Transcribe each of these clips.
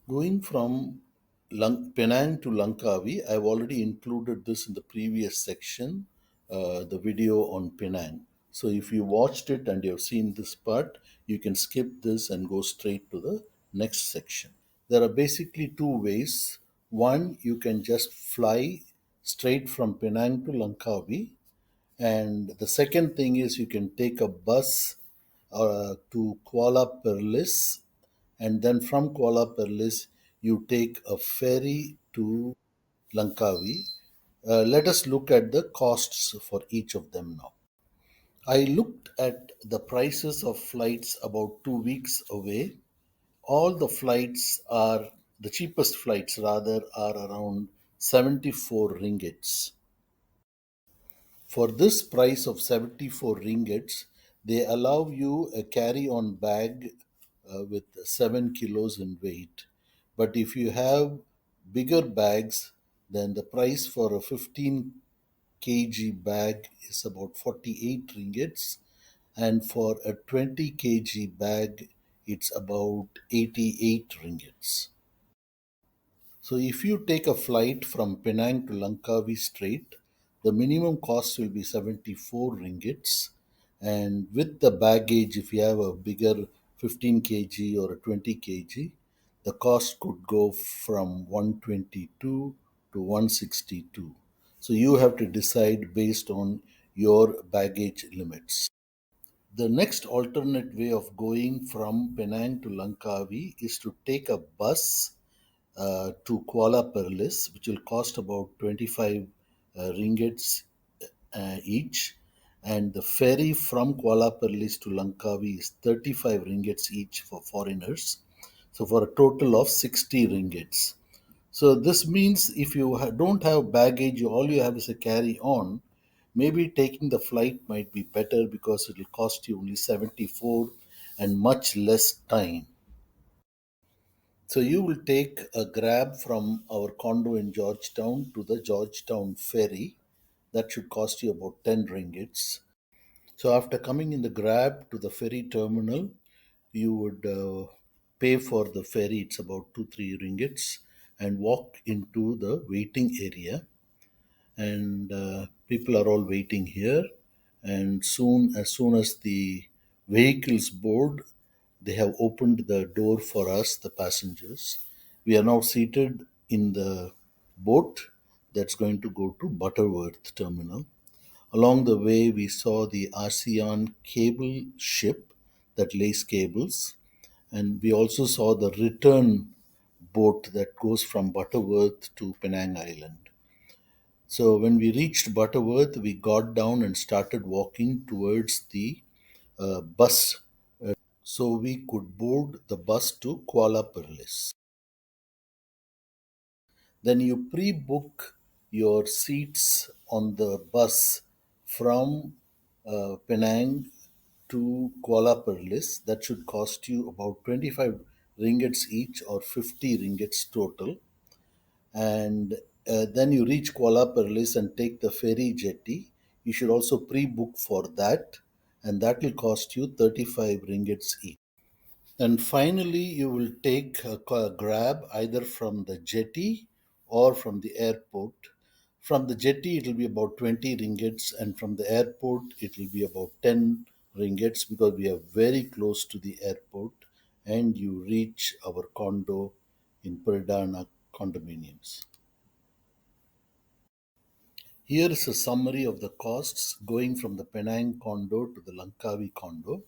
Going from Penang to Langkawi, I've already included this in the previous section, the video on Penang. So if you watched it and you've seen this part, you can skip this and go straight to the next section. There are basically two ways. One, you can just fly straight from Penang to Langkawi, and the second thing is you can take a bus to Kuala Perlis, and then from Kuala Perlis, you take a ferry to Langkawi. Let us look at the costs for each of them now. I looked at the prices of flights about 2 weeks away. All the flights are, the cheapest flights rather, are around 74 ringgits. For this price of 74 ringgits, they allow you a carry on bag with 7 kilos in weight. But if you have bigger bags, then the price for a 15 kg bag is about 48 ringgits, and for a 20 kg bag, it's about 88 ringgits. So if you take a flight from Penang to Langkawi straight, the minimum cost will be 74 ringgits. And with the baggage, if you have a bigger 15 kg or a 20 kg, the cost could go from 122 to 162. So you have to decide based on your baggage limits. The next alternate way of going from Penang to Langkawi is to take a bus to Kuala Perlis, which will cost about 25 ringgits each. And the ferry from Kuala Perlis to Langkawi is 35 ringgits each for foreigners. So for a total of 60 ringgits. So this means if you don't have baggage, all you have is a carry on. Maybe taking the flight might be better because it will cost you only 74 and much less time. So you will take a grab from our condo in Georgetown to the Georgetown ferry. That should cost you about 10 ringgits. So after coming in the grab to the ferry terminal, you would pay for the ferry. It's about 2 3 ringgits, and walk into the waiting area. And people are all waiting here. And as soon as the vehicles board, they have opened the door for us, the passengers. We are now seated in the boat that's going to go to Butterworth terminal. Along the way, we saw the ASEAN cable ship that lays cables, and we also saw the return boat that goes from Butterworth to Penang Island. So when we reached Butterworth, we got down and started walking towards the bus so we could board the bus to Kuala Perlis. Then you pre book your seats on the bus from Penang to Kuala Perlis. That should cost you about 25 ringgits each, or 50 ringgits total. And then you reach Kuala Perlis and take the ferry jetty. You should also pre book for that, and that will cost you 35 ringgits each. And finally, you will take a grab either from the jetty or from the airport. From the jetty, it will be about 20 ringgits, and from the airport, it will be about 10 ringgits, because we are very close to the airport and you reach our condo in Peradana condominiums. Here is a summary of the costs going from the Penang condo to the Langkawi condo.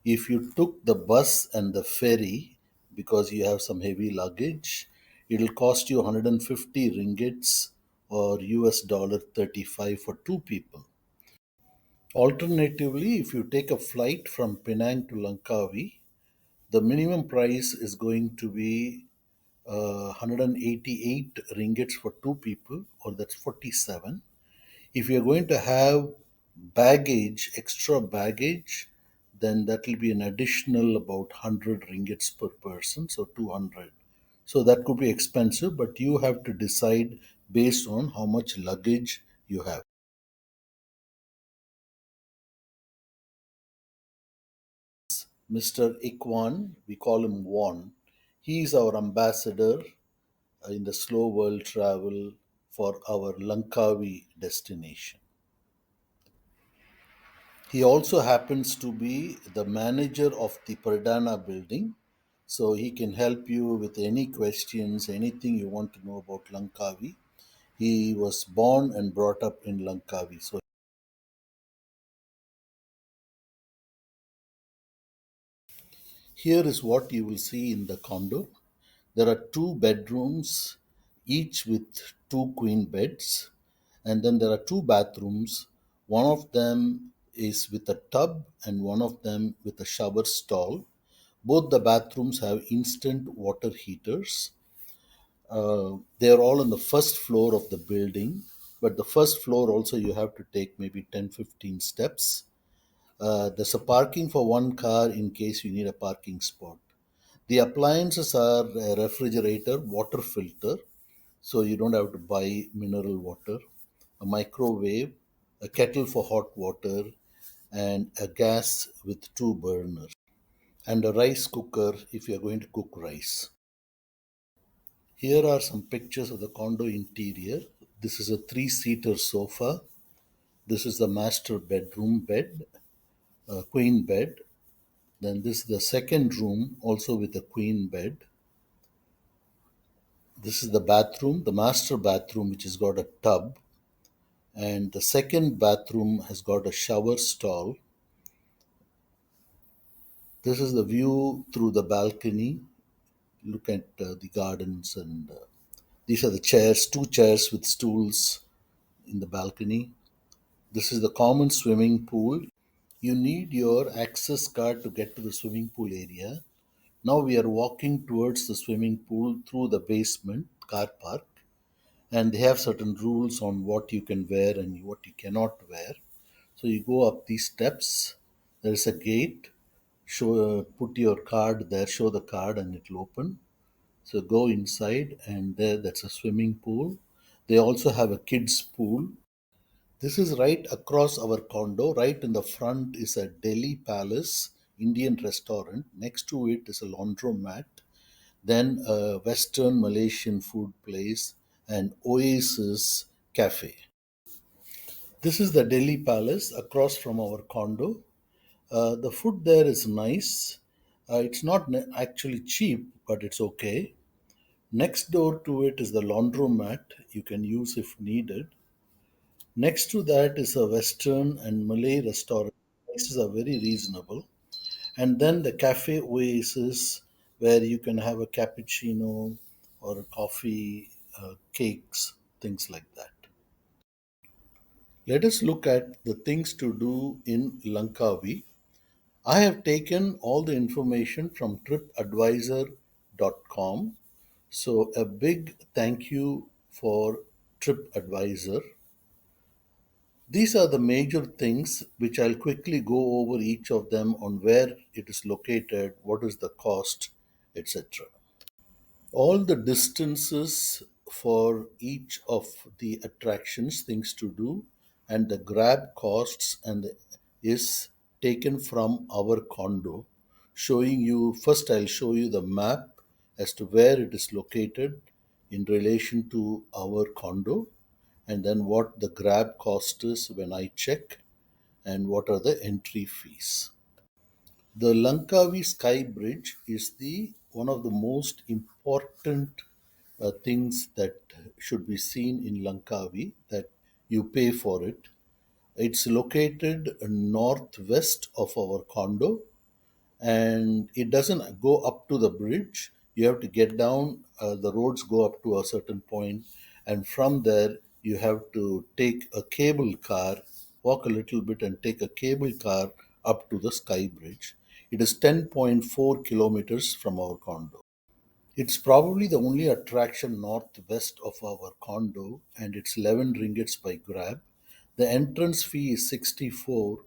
If you took the bus and the ferry because you have some heavy luggage, it'll cost you 150 ringgits, or US $35 for two people. Alternatively, if you take a flight from Penang to Langkawi, the minimum price is going to be 188 ringgits for two people, or that's 47. If you're going to have baggage, extra baggage, then that will be an additional about 100 ringgits per person, so 200. So that could be expensive, but you have to decide based on how much luggage you have. Mr. Ikwan, we call him Wan, He is our ambassador in the slow world travel for our Langkawi destination. He also happens to be the manager of the Pradana building, so he can help you with any questions, anything you want to know about Langkawi. He was born and brought up in Langkawi. So here is what you will see in the condo. There are two bedrooms, each with two queen beds, and then there are two bathrooms. One of them is with a tub, and one of them with a shower stall. Both the bathrooms have instant water heaters. They are all on the first floor of the building, but the first floor also you have to take maybe 10-15 steps. There's a parking for one car in case you need a parking spot. The appliances are a refrigerator, water filter, so you don't have to buy mineral water, a microwave, a kettle for hot water, and a gas with two burners, and a rice cooker if you're going to cook rice. Here are some pictures of the condo interior. This is a three-seater sofa. This is the master bedroom bed, a queen bed. Then this is the second room, also with a queen bed. This is the bathroom, the master bathroom, which has got a tub. And the second bathroom has got a shower stall. This is the view through the balcony. Look at the gardens, and these are the chairs, two chairs with stools in the balcony. This is the common swimming pool. You need your access card to get to the swimming pool area. Now we are walking towards the swimming pool through the basement car park, and they have certain rules on what you can wear and what you cannot wear. So you go up these steps. There is a gate. Put your card there. Show the card, and it will open. So go inside, and there that's a swimming pool. They also have a kids pool. This is right across our condo. Right in the front is a Delhi Palace Indian restaurant. Next to it is a laundromat. Then a Western Malaysian food place and Oasis Cafe. This is the Delhi Palace across from our condo. The food there is nice. It's not actually cheap, but it's okay. Next door to it is the laundromat you can use if needed. Next to that is a Western and Malay restaurant. Prices are very reasonable. And then the Cafe Oasis, where you can have a cappuccino or a coffee, cakes, things like that. Let us look at the things to do in Langkawi. I have taken all the information from tripadvisor.com. So, a big thank you for TripAdvisor. These are the major things which I'll quickly go over each of them on where it is located, what is the cost, etc. All the distances for each of the attractions, things to do, and the grab costs is taken from our condo. Showing you first, I'll show you the map as to where it is located in relation to our condo, and then what the grab cost is when I check, and what are the entry fees. The Langkawi Sky Bridge is the one of the most important things that should be seen in Langkawi, that you pay for it. It's located northwest of our condo, and it doesn't go up to the bridge. You have to get down, the roads go up to a certain point, and from there you have to take a cable car, walk a little bit, and take a cable car up to the Sky Bridge. It is 10.4 kilometers from our condo. It's probably the only attraction northwest of our condo, and it's 11 ringgits by grab. The entrance fee is 64,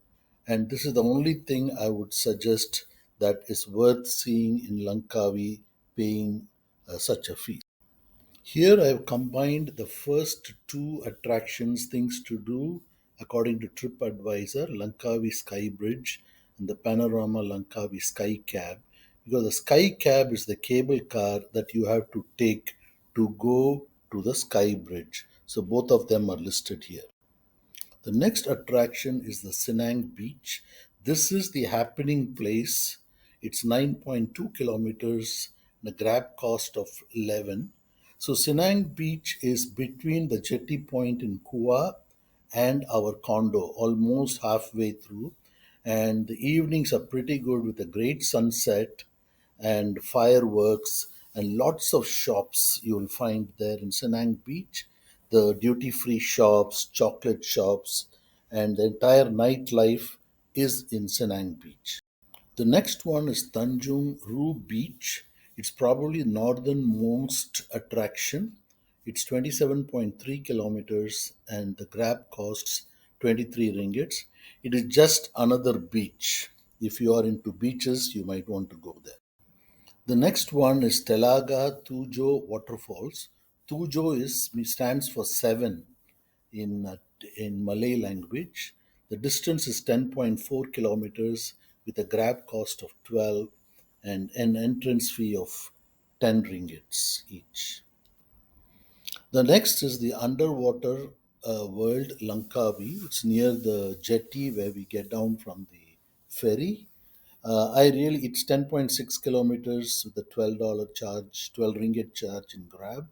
and this is the only thing I would suggest that is worth seeing in Langkawi, paying such a fee. Here I have combined the first two attractions, things to do according to TripAdvisor, Langkawi Sky Bridge and the Panorama Langkawi Sky Cab. because the sky cab is the cable car that you have to take to go to the sky bridge. So both of them are listed here. The next attraction is the Sinang Beach. This is the happening place. It's 9.2 kilometers, the grab cost of 11. So Sinang Beach is between the jetty point in Kua and our condo, almost halfway through. And the evenings are pretty good with a great sunset and fireworks and lots of shops you will find there in Senang Beach. The duty free shops, chocolate shops, and the entire nightlife is in Senang Beach. The next one is Tanjung Ru Beach. It's probably northernmost attraction. It's 27.3 kilometers and the grab costs 23 ringgits. It is just another beach. If you are into beaches, you might want to go there. The next one is Telaga Tujo Waterfalls. Tujo stands for seven in Malay language. The distance is 10.4 kilometers with a grab cost of 12 and an entrance fee of 10 ringgits each. The next is the underwater world Langkawi. It's near the jetty where we get down from the ferry. It's 10.6 kilometers with a $12 charge, 12 ringgit charge in Grab.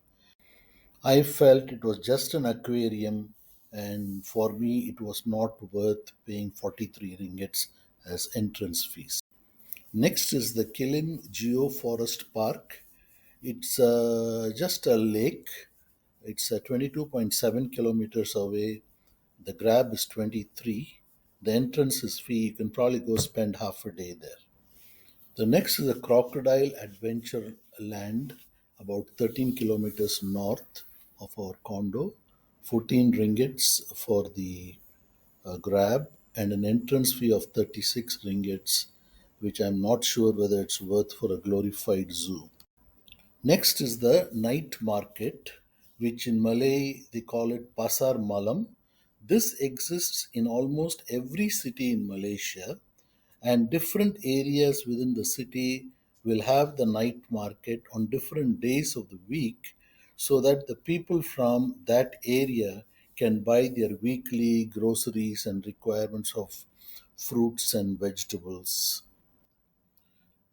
I felt it was just an aquarium, and for me, it was not worth paying 43 ringgits as entrance fees. Next is the Kilim Geoforest Park. It's just a lake. It's 22.7 kilometers away. The grab is 23. The entrance is free. You can probably go spend half a day there. The next is a crocodile adventure land about 13 kilometers north of our condo. 14 ringgits for the grab and an entrance fee of 36 ringgits, which I'm not sure whether it's worth for a glorified zoo. Next is the night market, which in Malay they call it Pasar Malam. This exists in almost every city in Malaysia, and different areas within the city will have the night market on different days of the week so that the people from that area can buy their weekly groceries and requirements of fruits and vegetables.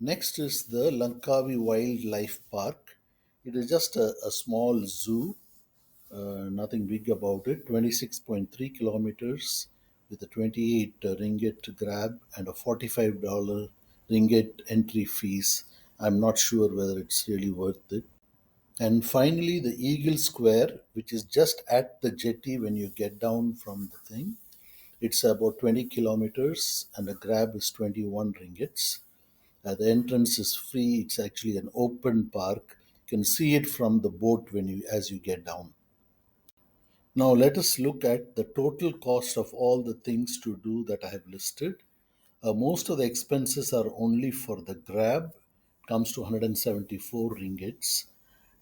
Next is the Langkawi Wildlife Park. It is just a small zoo, nothing big about it. 26.3 kilometers with a 28 ringgit grab and a $45 ringgit entry fees. I'm not sure whether it's really worth it. And finally, the Eagle Square, which is just at the jetty when you get down from the thing. It's about 20 kilometers and the grab is 21 ringgits. The entrance is free. It's actually an open park. You can see it from the boat as you get down. Now let us look at the total cost of all the things to do that I have listed. Most of the expenses are only for the grab, comes to 174 ringgits.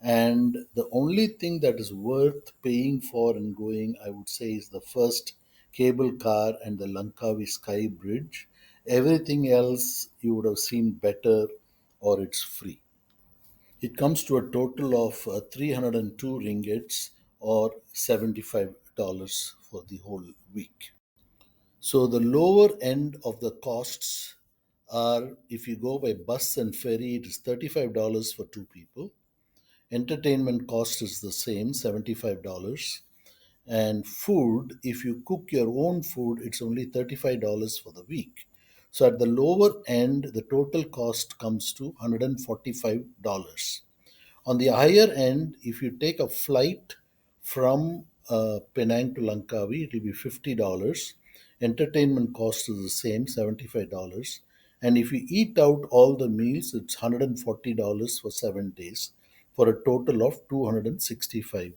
And the only thing that is worth paying for and going, I would say, is the first cable car and the Langkawi Sky Bridge. Everything else you would have seen better or it's free. It comes to a total of 302 ringgits or $75 for the whole week. So the lower end of the costs are, if you go by bus and ferry, it is $35 for two people. Entertainment cost is the same, $75. And food, if you cook your own food, it's only $35 for the week. So at the lower end, the total cost comes to $145. On the higher end, if you take a flight from Penang to Langkawi, it will be $50. Entertainment cost is the same, $75. And if you eat out all the meals, it's $140 for 7 days for a total of $265.